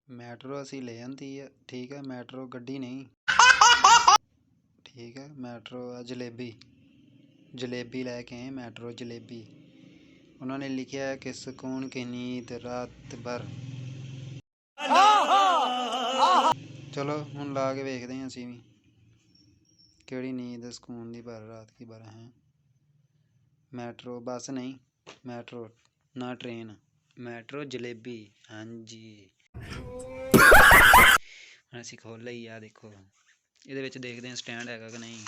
Metro ਅਸੀਂ ਲੈ ਆਂਦੀ ਹੈ, ਠੀਕ ਹੈ। ਮੈਟਰੋ ਗੱਡੀ ਨਹੀਂ, ਠੀਕ ਹੈ। ਮੈਟਰੋ ਜਲੇਬੀ जलेबी लेके आए, मैट्रो जलेबी। उन्होंने लिखा है कि सुकून की नींद रात भर। चलो हुण ला के वेखदे हैं असीं भी किहड़ी नींद सुकून दी भर रात की भर है। मैट्रो बस नहीं, मैट्रो ना ट्रेन, मैट्रो जलेबी। हाँ जी हुण असीं खोल लई आ, देखो इहदे विच देखदे हैं स्टैंड हैगा कि नहीं।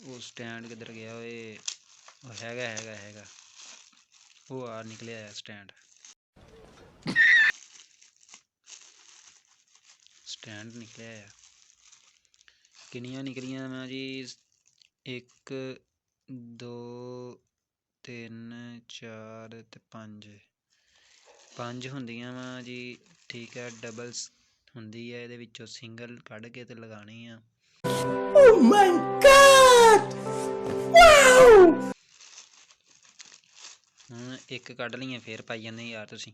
वो स्टैंड किधर गया? वो हैगा वो आ निकलिया है स्टैंड निकलिया है। किनियां निकलियां मैं जी? 1 2 3 4 ते 5 ਹੁੰਦੀਆਂ ਵਾ जी, ठीक है। डबल्स ਹੁੰਦੀ है, ਇਹਦੇ ਵਿੱਚੋਂ ਸਿੰਗਲ ਕੱਢ ਕੇ ਤੇ ਲਗਾਣੀ ਆ। Oh my God! Wow! ਹੁਣ ਇੱਕ ਕੱਢ ਲਈਏ ਫੇਰ ਪਾਈ ਜਾਂਦੇ ਯਾਰ ਤੁਸੀਂ।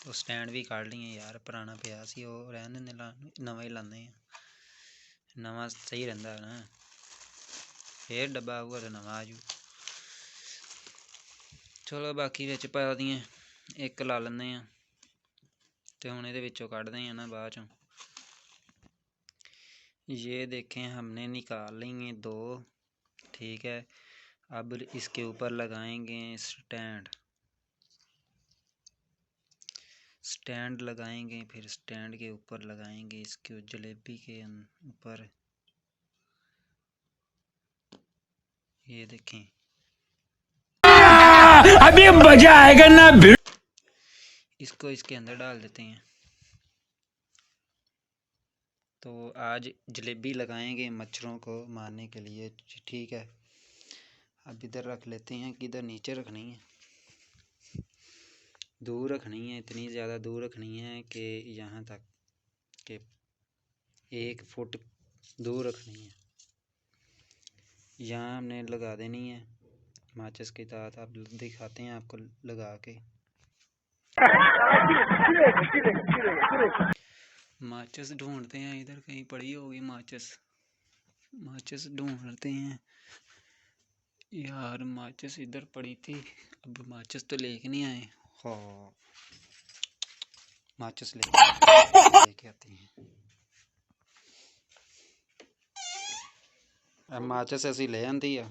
ਉਹ ਸਟੈਂਡ ਵੀ ਕੱਢ ਲਈਏ ਯਾਰ, ਪੁਰਾਣਾ ਪਿਆ ਸੀ ਉਹ ਰਹਿਣ ਦਿੰਦੇ, ਨਵਾਂ ਹੀ ਲਾਉਂਦੇ ਆ। ਨਵਾਂ ਸਹੀ ਰਹਿੰਦਾ ਨਾ, ਫੇਰ ਡੱਬਾ ਆਊਗਾ ਤਾਂ ਨਵਾਂ ਆਜੂ। ਚਲੋ ਬਾਕੀ ਵਿੱਚ ਪਾ ਦੀਆਂ, ਇੱਕ ਲਾ ਲੈਂਦੇ ਆ ਤੇ ਹੁਣ ਇਹਦੇ ਵਿੱਚੋਂ ਕੱਢਦੇ ਆ ਨਾ ਬਾਅਦ ਚੋਂ। ये देखें हमने निकाल लेंगे 2, ठीक है। अब इसके ऊपर लगाएंगे स्टैंड लगाएंगे, फिर स्टैंड के ऊपर लगाएंगे इसके जलेबी के ऊपर। ये देखें अभी मजा आएगा ना। इसको इसके अंदर डाल देते हैं। तो आज जलेबी लगाएंगे मच्छरों को मारने के लिए, ठीक है। अब इधर रख लेते हैं कि इधर नीचे रखनी है, दूर रखनी है, इतनी ज़्यादा दूर रखनी है कि यहाँ तक के 1 फुट दूर रखनी है। यहाँ हमने लगा देनी है माचिस के साथ। अब दिखाते हैं आपको लगा के। माचिस ढूंढते हैं, इधर कहीं पड़ी होगी माचिस ढूंढते हैं यार। माचिस इधर पड़ी थी, अब माचिस तो लेके नहीं आए। हाँ माचिस लेके आते हैं। अब माचिस असी ले आंदी आ,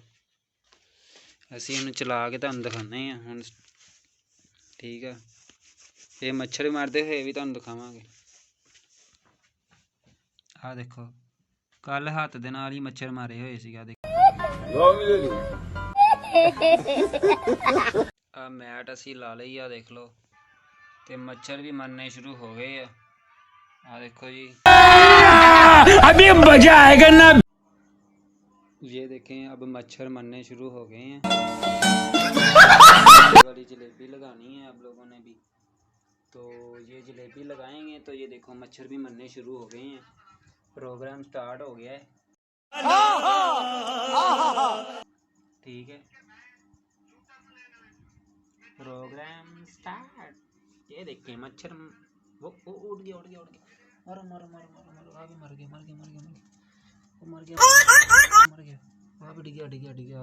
असी इन्हूं चला के तुहानूं दिखाने हैं हुण, ठीक है। ये मच्छर मारते हुए भी तुहानूं दिखावांगे। आ देखो कल हत्थ दे नाल ही मच्छर मारे हुए सीगा, आ मैट असी ला लई आ, देख लो। ते मच्छर भी मरने शुरू हो गए हैं। आ देखो जी अभी मजा आएगा ना। ये देखें अब मच्छर मरने शुरू हो गए हैं। वाली जलेबी लगानी है आप लोगों ने भी, तो ये जलेबी लगाएंगे तो ये देखो मच्छर भी मरने शुरू हो गए हैं। प्रोग्राम स्टार्ट हो गया है, ठीक है। Programme start. ये देखिए मच्छर वो उड़ गया मारो मारो मारो मारो मारो। आ भी मर गया आ भी डिग गया आ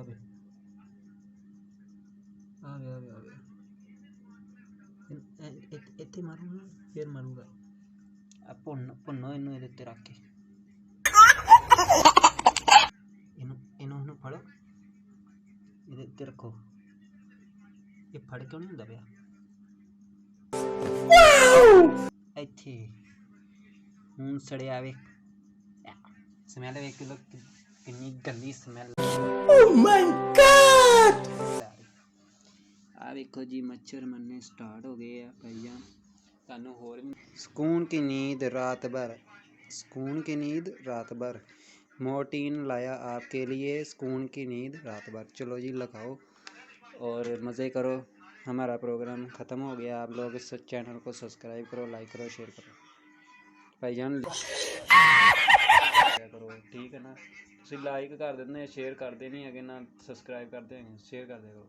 इत्थे मारूंगा फिर मारूंगा। अब भुन्नो इनू इहदे उत्ते रख के, इनू फड़ो, इहदे उत्ते रखो। ये फड़ क्यों नहीं हुंदा पिया इत्थे? हुण सड़िया वे स्मैल वे किन्नी गंदी स्मैल। Oh my god! आ देखो जी मच्छर मरने स्टार्ट हो गए हैं भाईया। तानू होर भी सुकून की नींद रात भर, सुकून की नींद रात भर। मोर्टीन लाया आपके लिए सुकून की नींद रात भर। चलो जी लगाओ और मज़े करो। हमारा प्रोग्राम ख़त्म हो गया। आप लोग इस चैनल को सब्सक्राइब करो, लाइक करो, शेयर करो भाईजान करो, ठीक है ना। तुसीं लाइक कर देने, शेयर कर देनी है ना, सब्सक्राइब कर दें, शेयर कर दे करो।